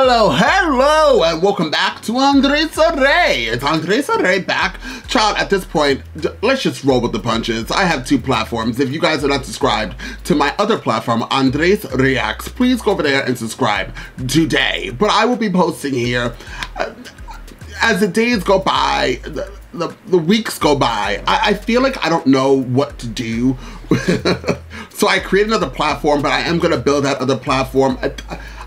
Hello, and welcome back to Andres Ray. It's Andres Ray back. Child, at this point, let's just roll with the punches. I have two platforms. If you guys are not subscribed to my other platform, Andres Reacts, please go over there and subscribe today. But I will be posting here as the days go by, the weeks go by. I feel like I don't know what to do. So I created another platform, but I am going to build that other platform.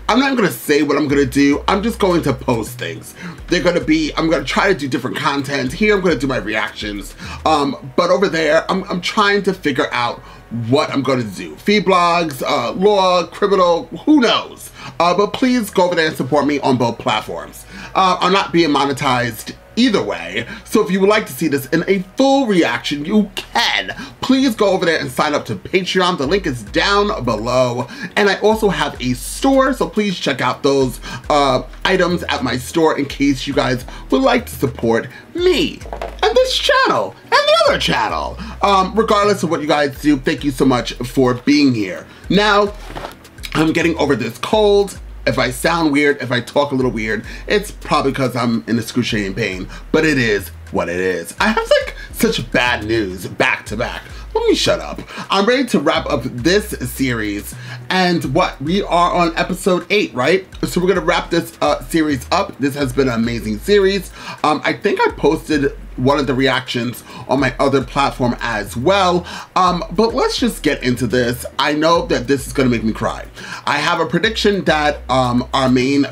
I'm not going to say what I'm going to do. I'm just going to post things. I'm going to try to do different content. Here, I'm going to do my reactions. But over there, I'm trying to figure out what I'm going to do. Feed blogs, law, criminal, who knows? But please go over there and support me on both platforms. I'm not being monetized either way. So if you would like to see this in a full reaction, you can. Please go over there and sign up to Patreon. The link is down below. And I also have a store, so please check out those items at my store in case you guys would like to support me and this channel and the other channel. Regardless of what you guys do, thank you so much for being here. Now, I'm getting over this cold. If I sound weird, if I talk a little weird, it's probably because I'm in excruciating pain, but it is what it is. I have like such bad news back to back. Let me shut up. I'm ready to wrap up this series, and we are on episode 8, right? So we're gonna wrap this series up. This has been an amazing series. I think I posted one of the reactions on my other platform as well. But let's just get into this. I know that this is gonna make me cry. I have a prediction that our main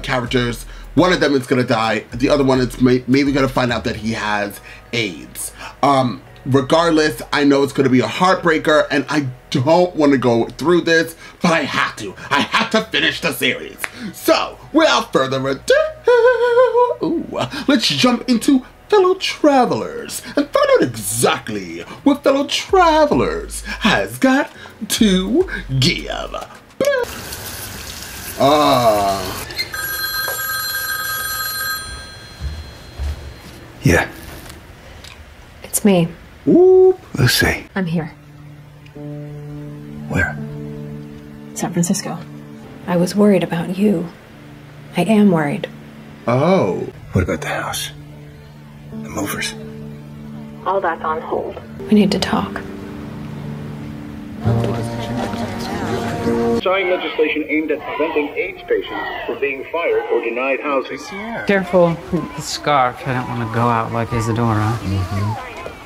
characters, one of them is gonna die. The other one is maybe gonna find out that he has AIDS. Regardless, I know it's gonna be a heartbreaker, and I don't wanna go through this, but I have to. I have to finish the series. So, without further ado, let's jump into Fellow Travelers and find out exactly what Fellow Travelers has got to give. Yeah. It's me. Oop. Lucy. I'm here. Where? San Francisco. I was worried about you. I am worried. Oh. What about the house? The movers? All that's on hold. We need to talk. Sign legislation aimed at preventing AIDS patients from being fired or denied housing. Careful with the scarf. I don't want to go out like Isadora.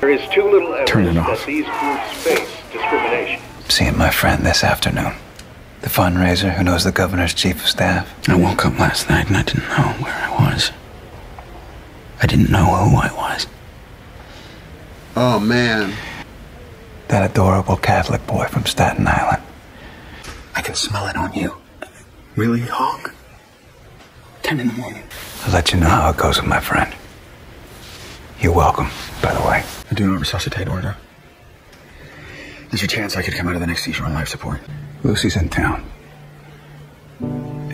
There is too little Turn it evidence off. that these groups face discrimination. Seeing my friend this afternoon. The fundraiser who knows the governor's chief of staff. I woke up last night and I didn't know where I was. I didn't know who I was. Oh, man. That adorable Catholic boy from Staten Island. I can smell it on you. Really, Hawk? 10 in the morning. I'll let you know how it goes with my friend. You're welcome, by the way. I do not resuscitate order. There's a chance I could come out of the next seizure on life support. Lucy's in town.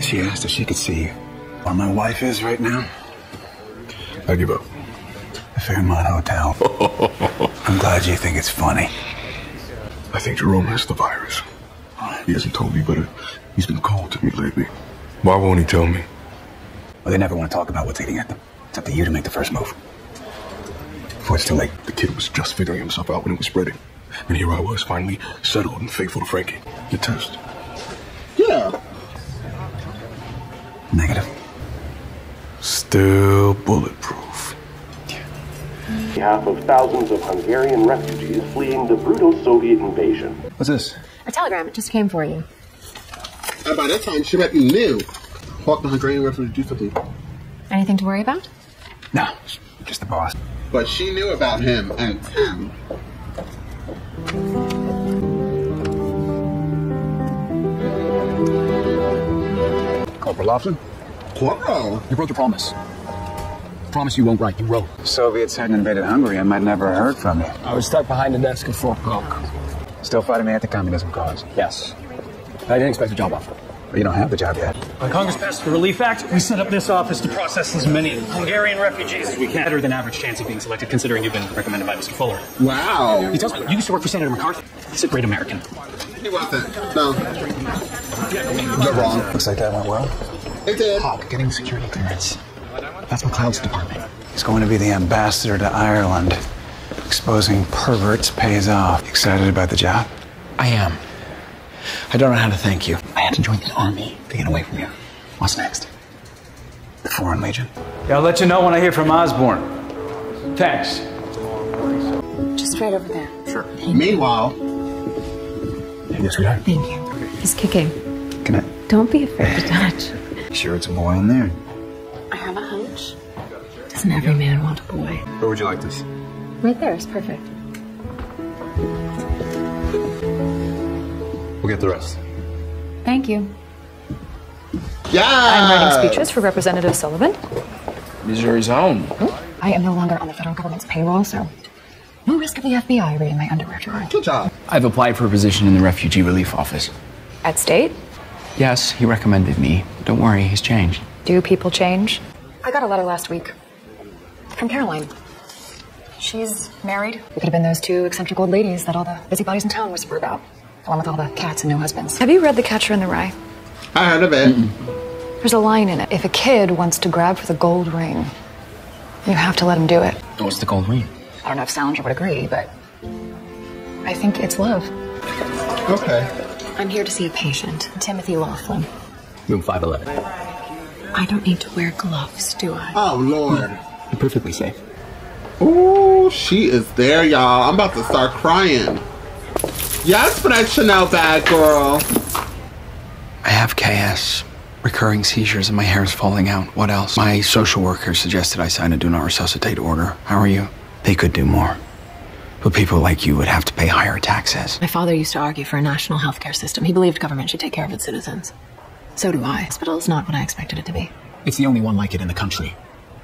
She asked if she could see you. Where my wife is right now, I give up. The Fairmont Hotel. I'm glad you think it's funny. I think Jerome has the virus. He hasn't told me, but he's been cold to me lately. Why won't he tell me? Well, they never want to talk about what's eating at them. It's up to you to make the first move. Before it's too late. The kid was just figuring himself out when it was spreading. And here I was, finally settled and faithful to Frankie. The test. Yeah. Negative. Still bulletproof. On behalf of thousands of Hungarian refugees fleeing the brutal Soviet invasion. What's this? A telegram. It just came for you. And by that time, she might be new. Hawk the Hungarian refugee to do something. Anything to worry about? No, just the boss. But she knew about him and Tim. Corporal Lofton, Whoa. you broke your promise. Promise you won't write, you wrote. Soviets hadn't invaded Hungary, I might never have heard from you. I was stuck behind the desk at Fort Polk. Still fighting the anti-communism cause. Yes. I didn't expect a job offer. But you don't have the job yet. When Congress passed the Relief Act, we set up this office to process as many Hungarian refugees as we can. Better than average chance of being selected, considering you've been recommended by Mr. Fuller. Wow. He tells me you used to work for Senator McCarthy. He's a great American. He wasn't. No. You're wrong. Looks like that went well. It did. Hawk getting security clearance. That's McLeod's department. He's going to be the ambassador to Ireland. Exposing perverts pays off. Excited about the job? I am. I don't know how to thank you. I had to join the army to get away from you. What's next? The Foreign Legion? Yeah, I'll let you know when I hear from Osborne. Thanks. Just right over there. Sure. Meanwhile... Yes, we are. Thank you. He's kicking. Can I? Don't be afraid to touch. Sure it's a boy in there? I have a hunch. Doesn't every man want a boy? Where would you like this? Right there is perfect. We'll get the rest. Thank you. Yeah. I'm writing speeches for Representative Sullivan. Missouri's own. I am no longer on the federal government's payroll, so no risk of the FBI reading my underwear drawer. Good job. I've applied for a position in the Refugee Relief Office. At state? Yes, he recommended me. Don't worry, he's changed. Do people change? I got a letter last week from Caroline. She's married. We could have been those two eccentric old ladies that all the busybodies in town whisper about, along with all the cats and no husbands. Have you read The Catcher in the Rye? I heard of it. There's a line in it. If a kid wants to grab for the gold ring, you have to let him do it. What's the gold ring? I don't know if Salinger would agree, but I think it's love. Okay. I'm here to see a patient, Timothy Laughlin. Room 511. I don't need to wear gloves, do I? Oh, Lord. You're perfectly safe. Ooh, she is there, y'all. I'm about to start crying. Yes, for that Chanel bag, girl. I have KS, recurring seizures, and my hair is falling out. What else? My social worker suggested I sign a do not resuscitate order. How are you? They could do more. But people like you would have to pay higher taxes. My father used to argue for a national healthcare system. He believed government should take care of its citizens. So do I. Hospital is not what I expected it to be. It's the only one like it in the country,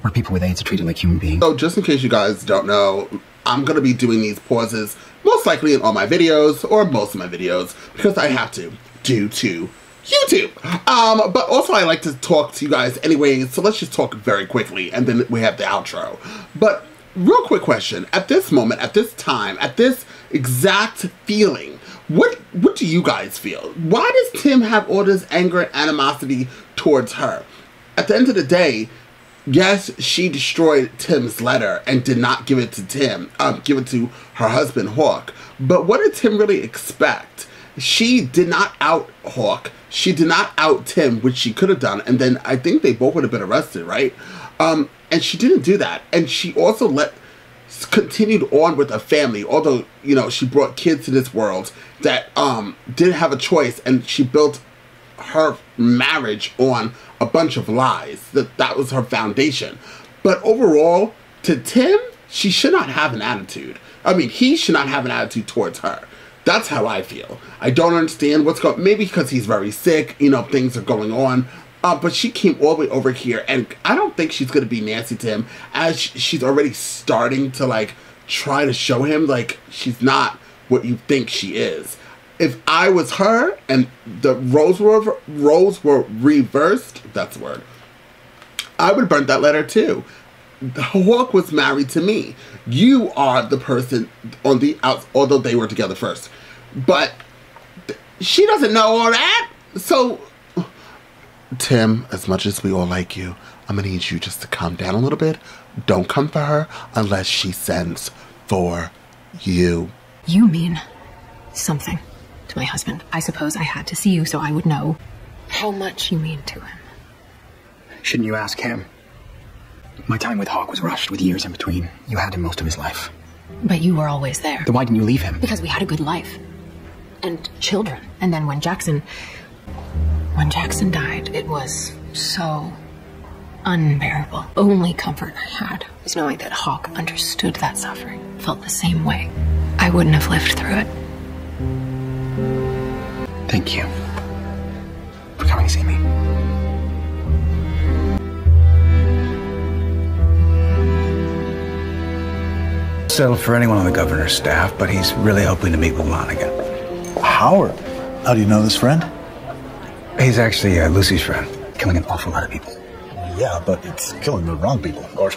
where people with AIDS are treated like human beings. So just in case you guys don't know, I'm going to be doing these pauses most likely in all my videos, or most of my videos, because I have to, due to YouTube. But also I like to talk to you guys anyway, so let's just talk very quickly, and then we have the outro. But real quick question, at this moment, at this time, at this exact feeling, what do you guys feel? Why does Tim have all this anger and animosity towards her? At the end of the day, yes, she destroyed Tim's letter and did not give it to Tim, give it to her husband, Hawk. But what did Tim really expect? She did not out Hawk. She did not out Tim, which she could have done. And then I think they both would have been arrested, right? And she didn't do that. And she also continued on with a family, although, you know, she brought kids to this world that didn't have a choice, and she built her marriage on a bunch of lies. That was her foundation. But overall, to Tim, she should not have an attitude. I mean, he should not have an attitude towards her. That's how I feel. I don't understand what's going on. Maybe because he's very sick, you know, things are going on. But she came all the way over here, and I don't think she's going to be nasty to him, as she's already starting to, like, try to show him, like, she's not what you think she is. If I was her, and the roles were reversed, if that's the word, I would burn that letter too. Hawk was married to me. You are the person on the outs, although they were together first. But she doesn't know all that, so... Tim, as much as we all like you, I'm gonna need you just to calm down a little bit. Don't come for her unless she sends for you. You mean something to my husband. I suppose I had to see you so I would know how much you mean to him. Shouldn't you ask him? My time with Hawk was rushed, with years in between. You had him most of his life. But you were always there. Then why didn't you leave him? Because we had a good life. And children. And then when Jackson died, it was so unbearable. Only comfort I had was knowing that Hawk understood that suffering, felt the same way. I wouldn't have lived through it. Thank you for coming to see me. Settled for anyone on the governor's staff, but he's really hoping to meet with Lonigan. Howard? How do you know this friend? He's actually Lucy's friend. Killing an awful lot of people. Yeah, but it's killing the wrong people. Or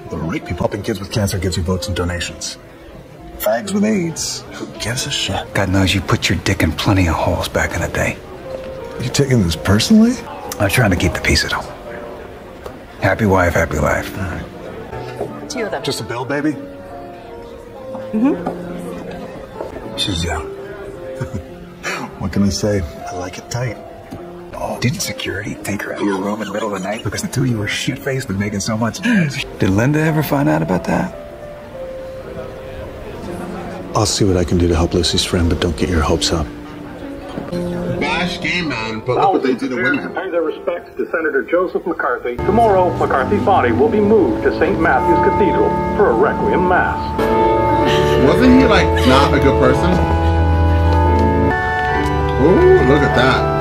the right people. Helping kids with cancer gives you votes and donations. Fags with AIDS. Who gives a shit? God knows you put your dick in plenty of holes back in the day. You taking this personally? I'm trying to keep the peace at home. Happy wife, happy life. Two of them. Just a bill, baby? Mm-hmm. She's young. What can I say? I like it tight. Oh, didn't security take her out of your room in the middle of the night because the two of you were shit-faced and making so much noise? Did Linda ever find out about that? I'll see what I can do to help Lucy's friend, but don't get your hopes up. Bash game, man, but look what they do to women. Pay their respects to Senator Joseph McCarthy. Tomorrow, McCarthy's body will be moved to St. Matthew's Cathedral for a requiem mass. Wasn't he, like, not a good person? Ooh, look at that.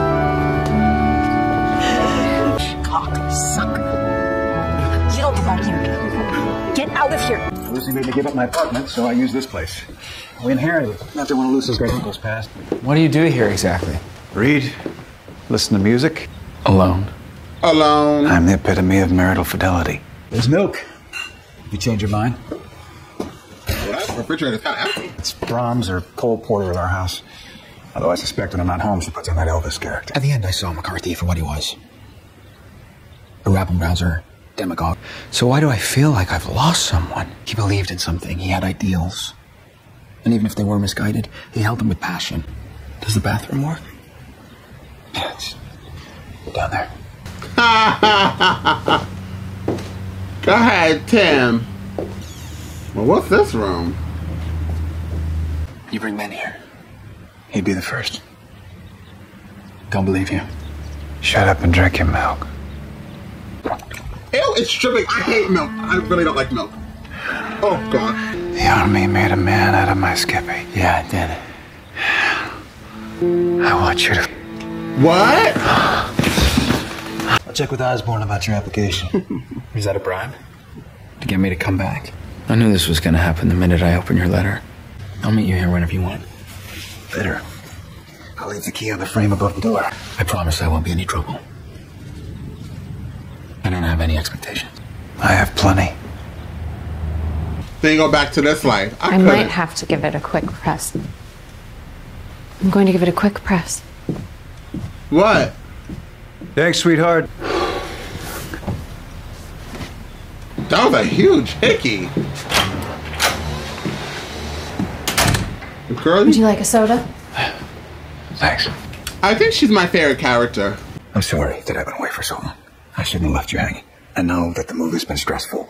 Cock suck. You don't belong here. Get out of here. Lucy made me give up my apartment, so I use this place. We inherited it after one of Lucy's great uncles passed. What do you do here exactly? Read, listen to music. Alone. Alone. I'm the epitome of marital fidelity. There's milk. If you change your mind. What? Refrigerator's kind of empty. It's Brahms or Cole Porter at our house. Although I suspect when I'm not home, she puts on that Elvis character. At the end, I saw McCarthy for what he was. A rabble-rouser, demagogue. So why do I feel like I've lost someone? He believed in something. He had ideals. And even if they were misguided, he held them with passion. Does the bathroom work? Yeah, it's down there. Go ahead, Tim. Well, what's this room? You bring men here. He'd be the first. Don't believe you. Shut up and drink your milk. Ew, it's dripping. I hate milk. I really don't like milk. Oh, God. The army made a man out of my Skippy. Yeah, it did. I want you to... What? I'll check with Osborne about your application. Is that a bribe? To get me to come back? I knew this was going to happen the minute I opened your letter. I'll meet you here whenever you want. Better. I'll leave the key on the frame above the door. I promise I won't be any trouble. I don't have any expectations. I have plenty. Then you go back to this life. I might have to give it a quick press. I'm going to give it a quick press. What? Thanks, sweetheart. That was a huge hickey. Girl, would you like a soda? Thanks. I think she's my favorite character. I'm sorry that I've been away for so long. I shouldn't have left you hanging. I know that the move has been stressful.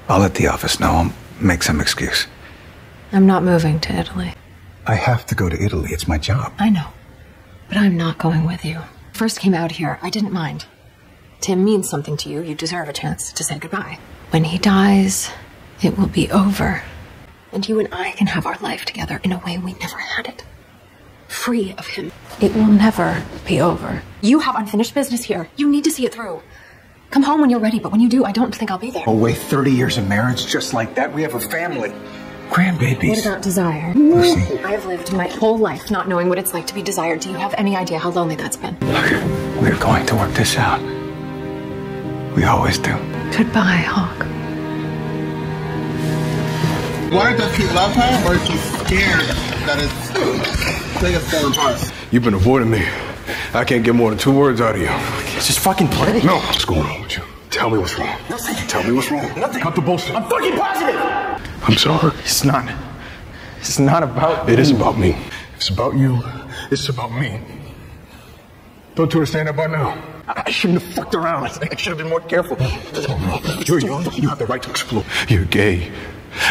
I'll let the office know. I'll make some excuse. I'm not moving to Italy. I have to go to Italy. It's my job. I know. But I'm not going with you. First came out here, I didn't mind. Tim means something to you. You deserve a chance to say goodbye. When he dies, it will be over. And you and I can have our life together in a way we never had it. Free of him. It will never be over. You have unfinished business here. You need to see it through. Come home when you're ready, but when you do, I don't think I'll be there. Oh, wait, 30 years of marriage just like that? We have a family. Grandbabies. What about desire? Lucy. I've lived my whole life not knowing what it's like to be desired. Do you have any idea how lonely that's been? Look, we're going to work this out. We always do. Goodbye, Hawk. Why does he love her, or is he scared that it's falling apart? You've been avoiding me. I can't get more than 2 words out of you. It's just fucking play. No, what's going on with you? Tell me what's wrong. Nothing. Tell me what's wrong. Nothing. Cut the bullshit. I'm fucking positive. I'm sorry. It's not about It is about me. It's about you. It's about me. Don't you understand that by now? I shouldn't have fucked around. I should have been more careful. You're young. You have the right to explore. You're gay.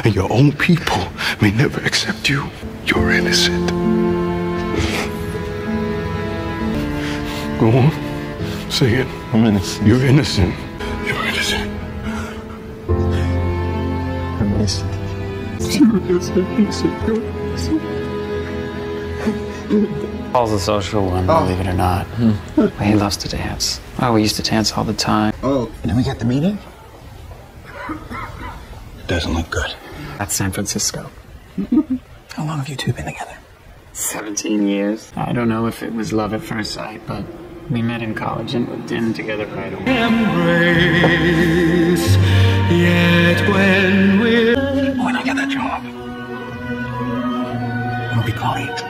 And your own people may never accept you. You're innocent. Go on. Say it. I'm innocent. You're innocent. You're innocent. I'm innocent. Paul's a social one, believe it or not. He loves to dance. Oh, we used to dance all the time. Oh. And then we got the meeting? Doesn't look good. That's San Francisco. How long have you two been together? 17 years. I don't know if it was love at first sight, but we met in college and moved in together right away. Embrace, yet when When I get that job, we'll be colleagues.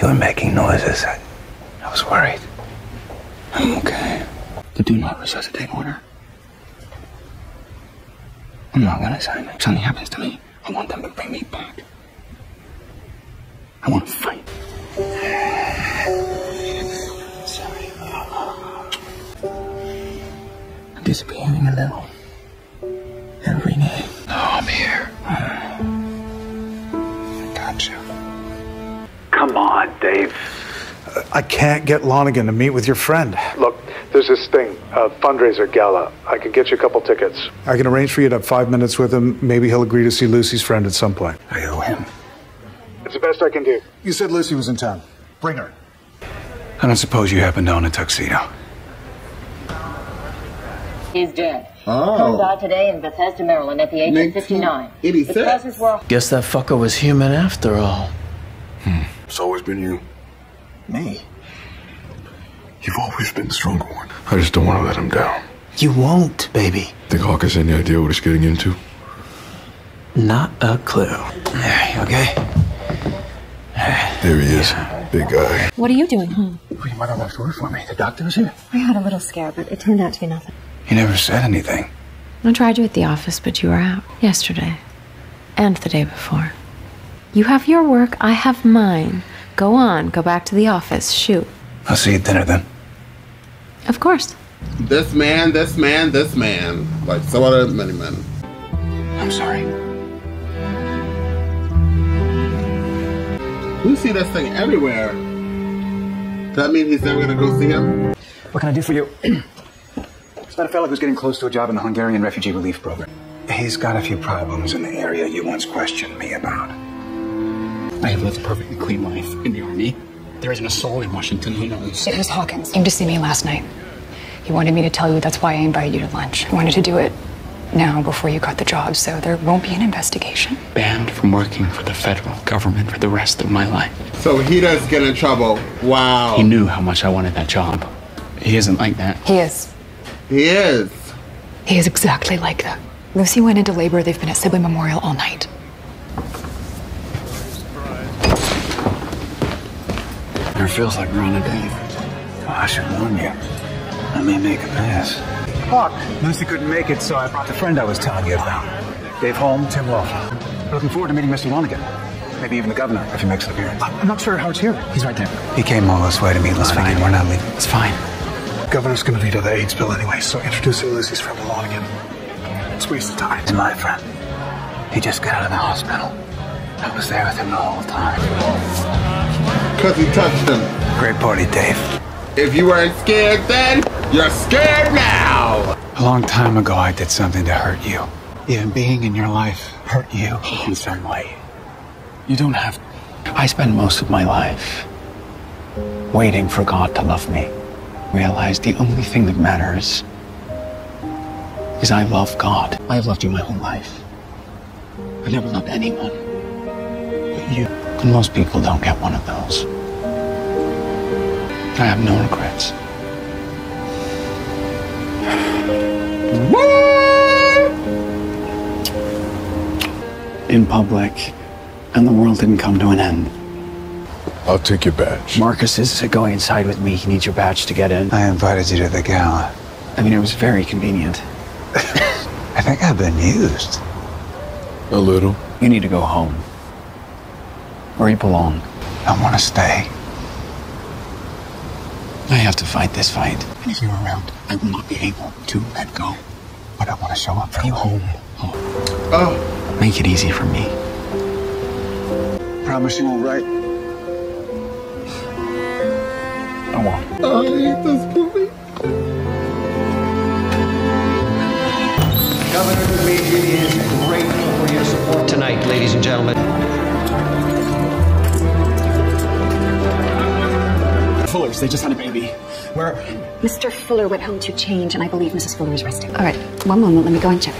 You're making noise. is this? I was worried. I'm okay. The do not resuscitate order. I'm not gonna sign it. If something happens to me, I want them to bring me back. I want to fight. Sorry. I'm disappearing a little. Every day. No, I'm here. I got you. Come on, Dave. I can't get Lonigan to meet with your friend. Look, there's this thing, a fundraiser gala. I could get you a couple tickets. I can arrange for you to have 5 minutes with him. Maybe he'll agree to see Lucy's friend at some point. I owe him. It's the best I can do. You said Lucy was in town. Bring her. I don't suppose you happen to own a tuxedo. He's dead. Oh. Tom died today in Bethesda, Maryland at the age of 59. 86. The causes were... Guess that fucker was human after all. It's always been you. Me? You've always been the stronger one. I just don't want to let him down. You won't, baby. Think Hawk has any idea what he's getting into? Not a clue. Okay? There he is. Big guy. What are you doing home? Well, you might have left word for me. The doctor was here. I had a little scare, but it turned out to be nothing. He never said anything. I tried you at the office, but you were out yesterday. And the day before. You have your work, I have mine. Go on, go back to the office, shoot. I'll see you at dinner then. Of course. This man, this man, this man. Like so other many men. I'm sorry. We see this thing everywhere. Does that mean he's never gonna go see him? What can I do for you? It's about a fellow who's getting close to a job in the Hungarian refugee relief program. He's got a few problems in the area you once questioned me about. I have lived a perfectly clean life in the army. There isn't a soul in Washington who knows. It was Hawkins. He came to see me last night. He wanted me to tell you that's why I invited you to lunch. I wanted to do it now before you got the job, so there won't be an investigation. Banned from working for the federal government for the rest of my life. So he does get in trouble. Wow. He knew how much I wanted that job. He isn't like that. He is. He is. He is exactly like that. Lucy went into labor. They've been at Sibley Memorial all night. It feels like we're on a date. Oh, I should warn you. I may make a pass. Hawk, Lucy couldn't make it, so I brought the friend I was telling you about. Dave Holm, Tim Lawson. Looking forward to meeting Mr. Lonigan. Maybe even the governor, if he makes an appearance. I'm not sure how it's here. He's right there. He came all this way to meet Lonigan. We're not leaving. It's fine. Governor's gonna veto the AIDS bill anyway, so introducing Lucy's friend to Lonigan. It's a waste of time. He's my friend. He just got out of the hospital. I was there with him the whole time. Because he touched him. Great party, Dave. If you weren't scared then, you're scared now. A long time ago, I did something to hurt you. Even being in your life hurt you in some way. You don't have to. I spend most of my life waiting for God to love me. Realize the only thing that matters is I love God. I have loved you my whole life. I've never loved anyone but you. And most people don't get one of those. I have no regrets. In public, and the world didn't come to an end. I'll take your badge. Marcus is going inside with me. He needs your badge to get in. I invited you to the gala. I mean, it was very convenient. I think I've been used. A little. You need to go home. Where you belong. I want to stay. I have to fight this fight. And if you're around, I will not be able to let go. But I want to show up for you home. Oh. Make it easy for me. Promise you won't write? I won't. I hate this movie. Governor DeMeji is grateful for your support tonight, ladies and gentlemen. Fullers, they just had a baby. Where? Mr. Fuller went home to change, and I believe Mrs. Fuller is resting. All right, one moment. Let me go and check.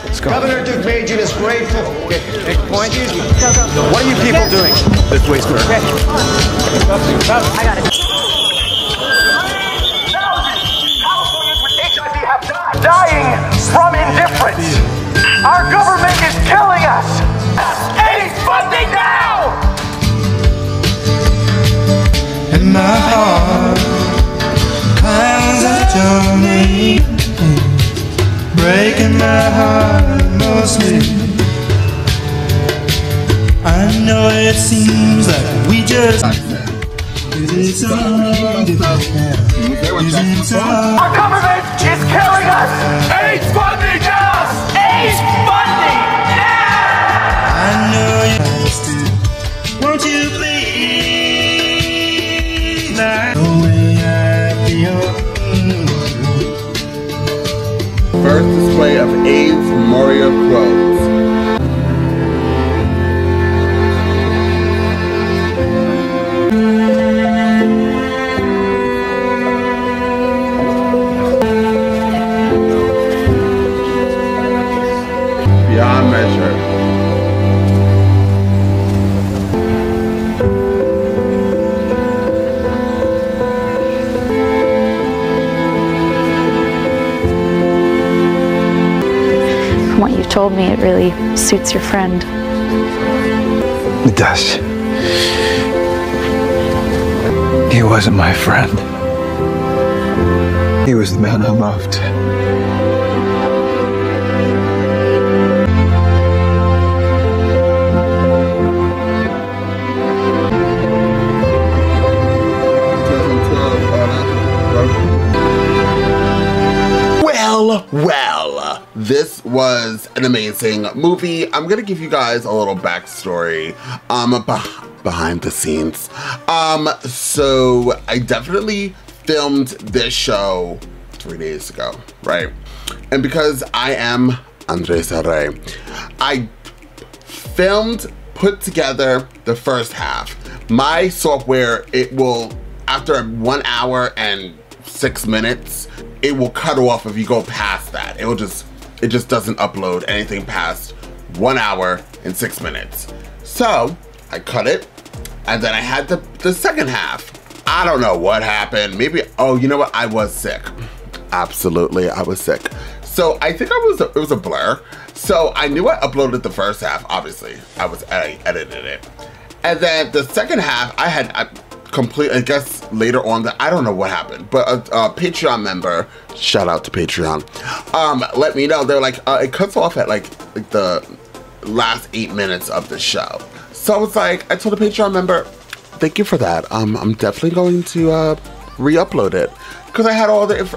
Let's go. Governor DeMeji is grateful. Take point. What are you people doing? This way, sir. I got it. Californians with HIV have died. Dying from indifference. Our government is killing us. Any funding now! in my heart mostly. I know it seems like we just is it so Our government is killing us! AIDS funding us! AIDS funding now! I know you understood. Won't you please like the way I feel? First display of AIDS memorial quotes. Beyond measure. From what you've told me, it really suits your friend. It does. He wasn't my friend. He was the man I loved. Well, this was an amazing movie. I'm gonna give you guys a little backstory behind the scenes. So I definitely filmed this show 3 days ago, right? And because I am Andres Rey, I put together the first half. My software, it will, after 1 hour and 6 minutes, it will cut off if you go past that. It just doesn't upload anything past 1 hour and 6 minutes. So I cut it, and then I had the second half. I don't know what happened. Maybe, oh, you know what? I was sick. Absolutely, I was sick. So I think it was a blur. So I knew I uploaded the first half, obviously. I edited it. And then the second half, I guess later on, that I don't know what happened, but a Patreon member, shout out to Patreon, let me know. They're like, it cuts off at like the last 8 minutes of the show. So I was like, I told the Patreon member, thank you for that. I'm definitely going to re-upload it, because I had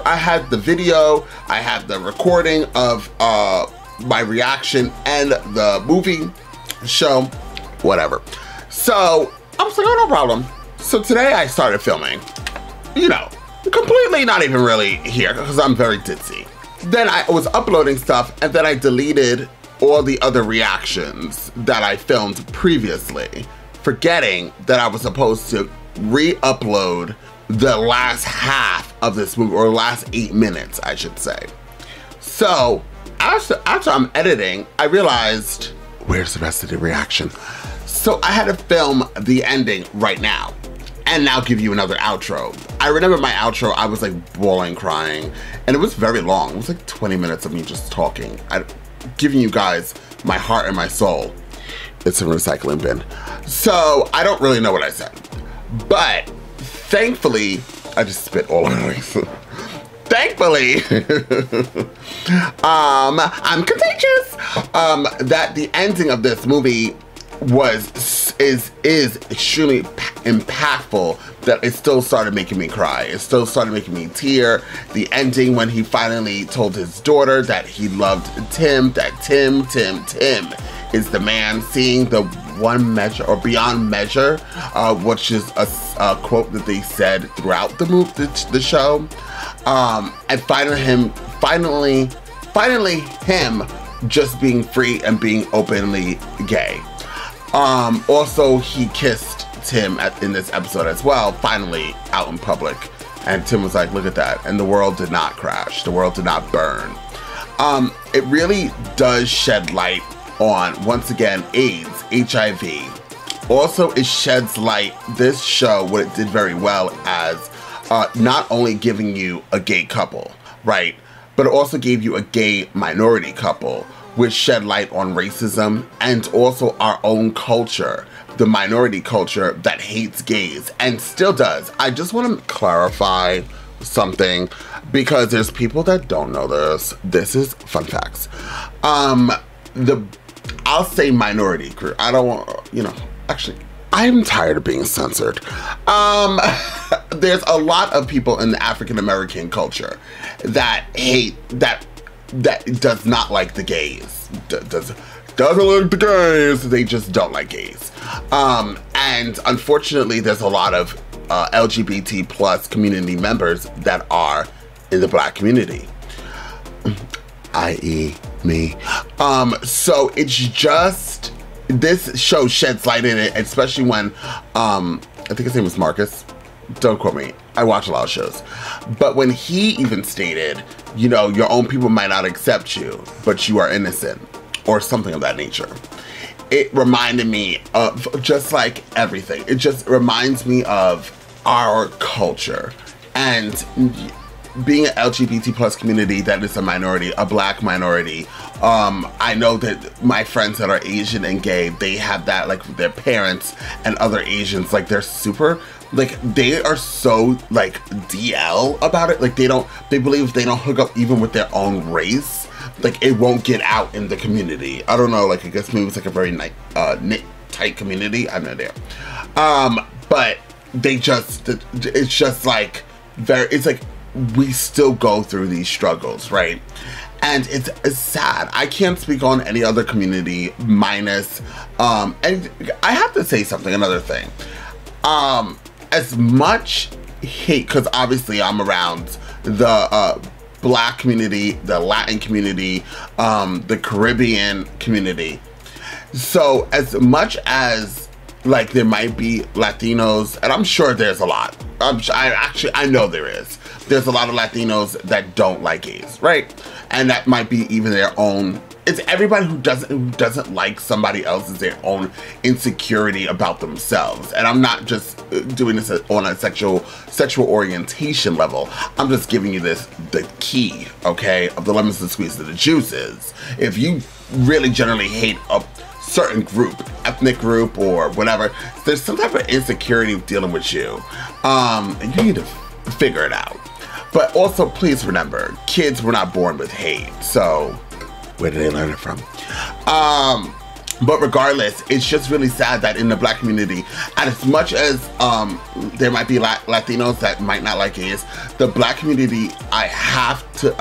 I had the video, I had the recording of my reaction and the movie show, whatever. So I was like, oh, no problem. So today I started filming, you know, completely not even really here because I'm very ditzy. Then I was uploading stuff, and then I deleted all the other reactions that I filmed previously, forgetting that I was supposed to re-upload the last half of this movie, or last 8 minutes, I should say. So after I'm editing, I realized, where's the rest of the reaction? So I had to film the ending right now, and now give you another outro. I remember my outro, I was like bawling, crying, and it was very long. It was like 20 minutes of me just talking. Giving you guys my heart and my soul. It's a recycling bin. So I don't really know what I said, but thankfully, I just spit all over the place. Thankfully, I'm contagious. That the ending of this movie is extremely impactful, that it still started making me cry. It still started making me tear. The ending when he finally told his daughter that he loved Tim, that Tim is the man, seeing the one measure or beyond measure, which is a quote that they said throughout the show. And finally him just being free and being openly gay. Also, he kissed Tim in this episode as well, finally out in public. And Tim was like, look at that. And the world did not crash. The world did not burn. It really does shed light on, once again, AIDS, HIV. Also, it sheds light, this show, what it did very well as not only giving you a gay couple, right? But it also gave you a gay minority couple, which shed light on racism and also our own culture, the minority culture that hates gays and still does. I just want to clarify something, because there's people that don't know this. This is fun facts. I'll say minority group. I don't want, actually, I'm tired of being censored. There's a lot of people in the African American culture that hate, that does not like the gays. Doesn't like the gays. They just don't like gays. And unfortunately, there's a lot of LGBT plus community members that are in the Black community, i.e. me. So it's just, this show sheds light in it, especially when, I think his name was Marcus. Don't quote me. I watch a lot of shows. But when he even stated, your own people might not accept you, but you are innocent, or something of that nature. It reminded me of just like everything. It just reminds me of our culture. And being an LGBT plus community that is a minority, a Black minority, I know that my friends that are Asian and gay, they have that, like, their parents and other Asians, like, they're super, like, they are so, like, DL about it. Like, they believe if they don't hook up even with their own race, like, it won't get out in the community. I don't know, like, I guess maybe it's like a very knit, tight community. I'm not there. But they just, it's just like, it's like, we still go through these struggles, right? And it's sad. I can't speak on any other community minus, and I have to say something, another thing. As much hate, because obviously I'm around the Black community, the Latin community, the Caribbean community. So as much as, like, there might be Latinos, and I'm sure there's a lot. I know there is. There's a lot of Latinos that don't like gays, right? And that might be even their own. It's everybody who doesn't like somebody else is their own insecurity about themselves. And I'm not just doing this on a sexual orientation level. I'm just giving you the key, okay, of the lemons to squeeze to the juices. If you really generally hate a certain group, ethnic group or whatever, there's some type of insecurity dealing with you. And you need to figure it out. But also, please remember, kids were not born with hate. So, where did they learn it from? But regardless, it's just really sad that in the Black community, and as much as there might be Latinos that might not like gays, the Black community, I have to,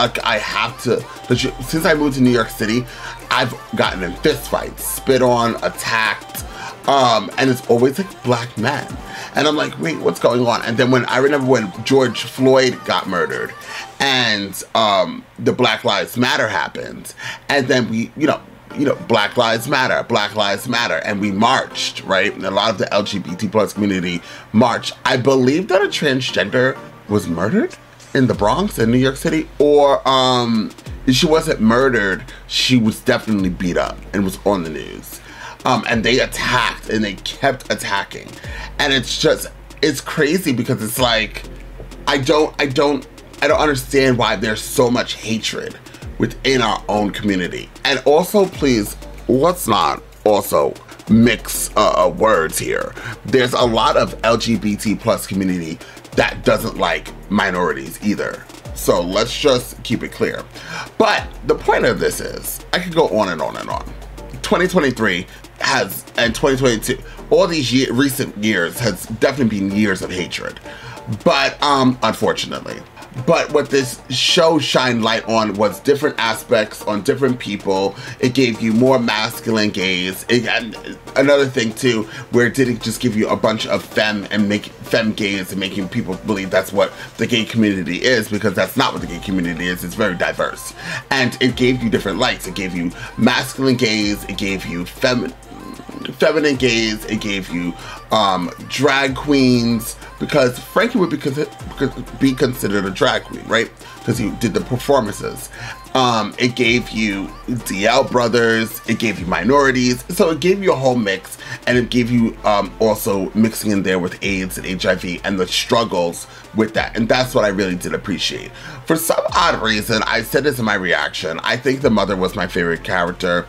since I moved to New York City, I've gotten in fist fights, spit on, attacked, and it's always like Black men. And I'm like, wait, what's going on? And then I remember when George Floyd got murdered and the Black Lives Matter happened. And then we, Black Lives Matter. And we marched, right? And a lot of the LGBT plus community marched. I believe that a transgender was murdered in the Bronx in New York City, or she wasn't murdered. She was definitely beat up and was on the news. And they attacked and they kept attacking. And it's crazy because it's like, I don't understand why there's so much hatred within our own community. And also, please, let's not also mix words here. There's a lot of LGBT plus community that doesn't like minorities either. So let's just keep it clear. But the point of this is, I could go on and on and on. 2023 and 2022, all these recent years has definitely been years of hatred. But unfortunately. But what this show shined light on was different aspects on different people. It gave you more masculine gays. And another thing too, where it didn't just give you a bunch of femme gays and making people believe that's what the gay community is, because that's not what the gay community is. It's very diverse. And it gave you different lights. It gave you masculine gays. It gave you feminine gays. It gave you drag queens, because Frankie would be considered a drag queen, right? Because he did the performances. It gave you DL brothers, it gave you minorities, so it gave you a whole mix, and it gave you also mixing in there with AIDS and HIV and the struggles with that, and that's what I really did appreciate. For some odd reason, I said this in my reaction, I think the mother was my favorite character.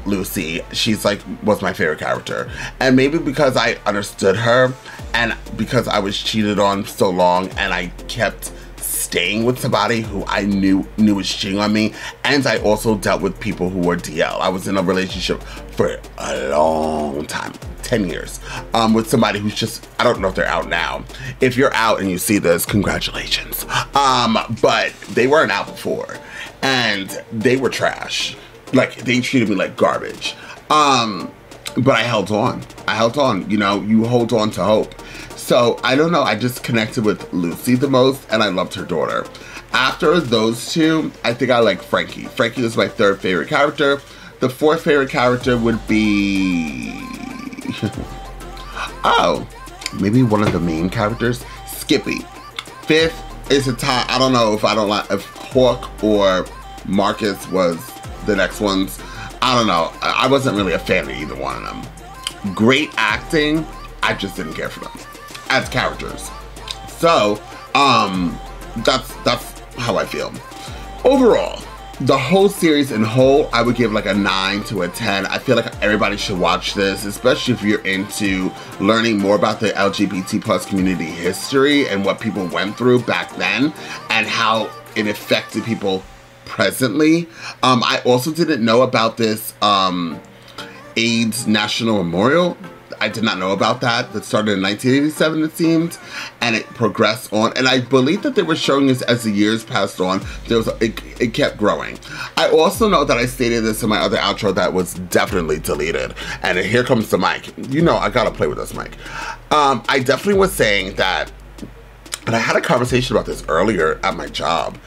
Lucy. She's like, was my favorite character. And maybe because I understood her and because I was cheated on so long and I kept staying with somebody who I knew was cheating on me, and I also dealt with people who were DL. I was in a relationship for a long time, 10 years, with somebody who's just, I don't know if they're out now. If you're out and you see this, congratulations. But they weren't out before, and they were trash. Like, they treated me like garbage. But I held on. You know, you hold on to hope. So, I don't know, I just connected with Lucy the most, and I loved her daughter. After those two, I think I like Frankie. Frankie is my third favorite character. The fourth favorite character would be... oh, maybe one of the main characters, Skippy. Fifth is a tie. I don't know if if Hawk or Marcus was the next ones. I don't know. I wasn't really a fan of either one of them. Great acting, I just didn't care for them as characters. So, that's how I feel. Overall, the whole series in whole, I would give like a 9 to a 10. I feel like everybody should watch this, especially if you're into learning more about the LGBT+ community history and what people went through back then and how it affected people presently. I also didn't know about this AIDS National Memorial. I did not know about that. That started in 1987, it seemed, and it progressed on. And I believe that they were showing this as the years passed on. It kept growing. I also know that I stated this in my other outro that was definitely deleted. And here comes the mic. You know, I gotta play with this mic. I definitely was saying that, and I had a conversation about this earlier at my job,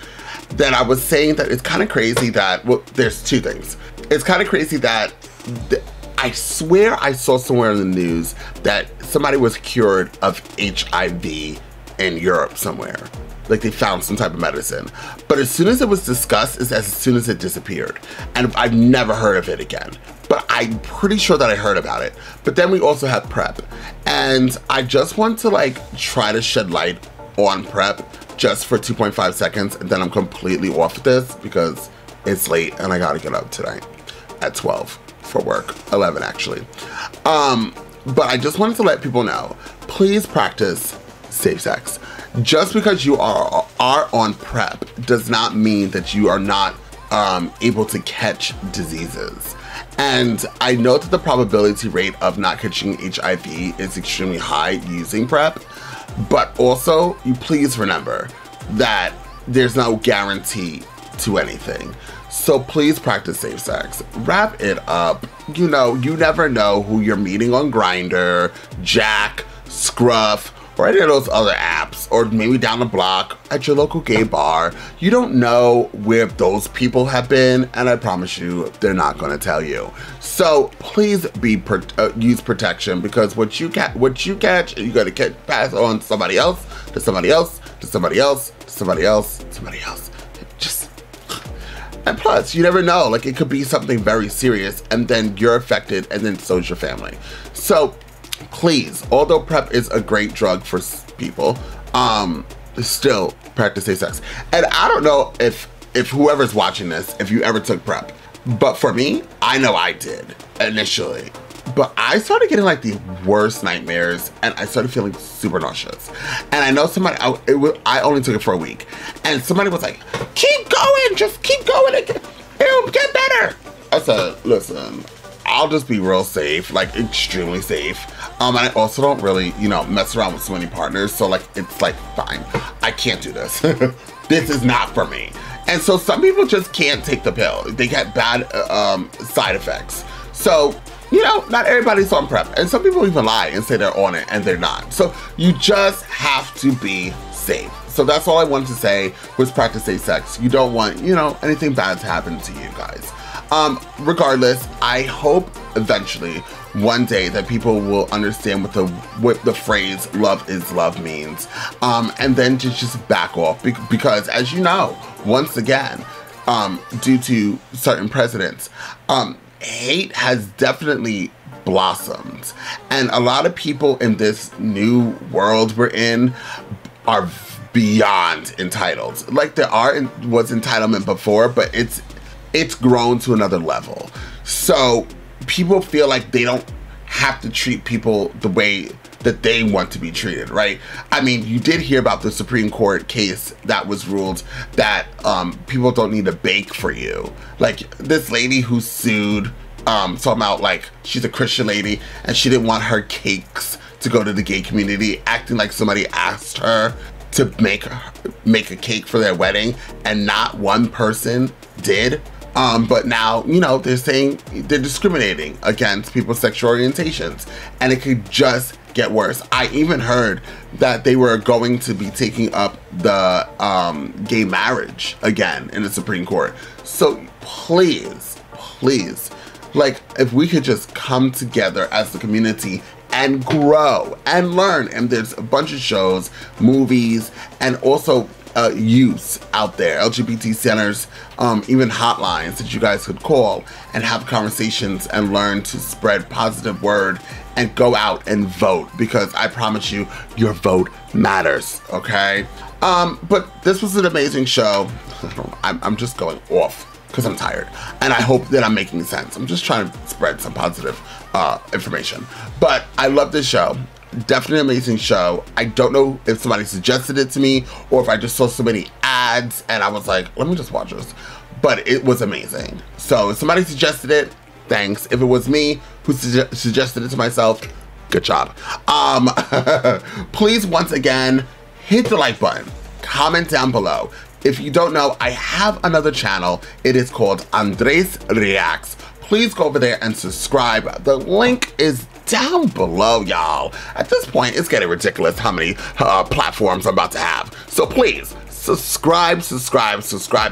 that I was saying that it's kind of crazy that, well, there's two things. It's kind of crazy that I swear I saw somewhere in the news that somebody was cured of HIV in Europe somewhere. Like they found some type of medicine. But as soon as it was discussed, it's as soon as it disappeared. And I've never heard of it again. But I'm pretty sure that I heard about it. But then we also have PrEP. And I just want to like try to shed light on PrEP just for 2.5 seconds. And then I'm completely off this because it's late and I gotta get up tonight at 12. For work, 11 actually. But I just wanted to let people know, please practice safe sex. Just because you are on PrEP does not mean that you are not able to catch diseases. And I know that the probability rate of not catching HIV is extremely high using PrEP, but also you please remember that there's no guarantee to anything. So please practice safe sex. Wrap it up. You know, you never know who you're meeting on Grindr, Jack, Scruff, or any of those other apps, or maybe down the block at your local gay bar. You don't know where those people have been, and I promise you, they're not gonna tell you. So please use protection, because what you catch, you gotta pass on to somebody else, to somebody else, to somebody else, to somebody else, to somebody else. And plus, you never know, like it could be something very serious and then you're affected and then so is your family. So please, although PrEP is a great drug for people, still practice safe sex. And I don't know if whoever's watching this, if you ever took PrEP, but for me, I know I did initially. But I started getting like the worst nightmares and I started feeling super nauseous. And I know somebody, I only took it for a week. And somebody was like, keep going, just keep going, it'll get better. I said, listen, I'll just be real safe, like extremely safe. And I also don't really, you know, mess around with so many partners. So like, it's like, fine, I can't do this. This is not for me. And so some people just can't take the pill. They get bad side effects. So, you know, not everybody's on PrEP. And some people even lie and say they're on it and they're not. So you just have to be safe. So that's all I wanted to say was practice safe sex. You don't want, you know, anything bad to happen to you guys. Regardless, I hope eventually one day that people will understand what the phrase love is love means. And then just back off because as you know, once again, due to certain presidents, hate has definitely blossomed. And a lot of people in this new world we're in are beyond entitled. Like there was entitlement before, but it's grown to another level. So people feel like they don't have to treat people the way that they want to be treated, right? I mean, you did hear about the Supreme Court case that was ruled that people don't need to bake for you. Like this lady who sued, talking about like she's a Christian lady and she didn't want her cakes to go to the gay community, acting like somebody asked her to make a cake for their wedding and not one person did. But now, you know, they're saying they're discriminating against people's sexual orientations, and it could just get worse. I even heard that they were going to be taking up the gay marriage again in the Supreme Court. So please, please, like if we could just come together as the community and grow and learn. And there's a bunch of shows, movies, and also youth out there, LGBT centers, even hotlines that you guys could call and have conversations and learn to spread positive word and go out and vote, because I promise you, your vote matters, okay? But this was an amazing show. I'm just going off because I'm tired, and I hope that I'm making sense. I'm just trying to spread some positive information. But I love this show. Definitely an amazing show. I don't know if somebody suggested it to me or if I just saw so many ads and I was like, let me just watch this. But it was amazing. So if somebody suggested it, thanks. If it was me who suggested it to myself, good job. Please, once again, hit the like button. Comment down below. If you don't know, I have another channel. It is called Andres Reacts. Please go over there and subscribe. The link is down below, y'all. At this point, it's getting ridiculous how many platforms I'm about to have. So please, subscribe.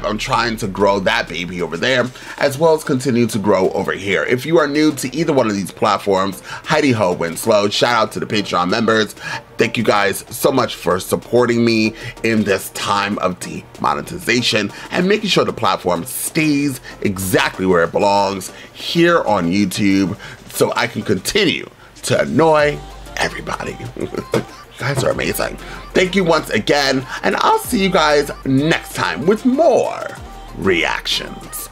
I'm trying to grow that baby over there, as well as continue to grow over here. If you are new to either one of these platforms, Heidi Ho Winslow, shout out to the Patreon members. Thank you guys so much for supporting me in this time of demonetization and making sure the platform stays exactly where it belongs here on YouTube, so I can continue to annoy everybody. You guys are amazing. Thank you once again, and I'll see you guys next time with more reactions.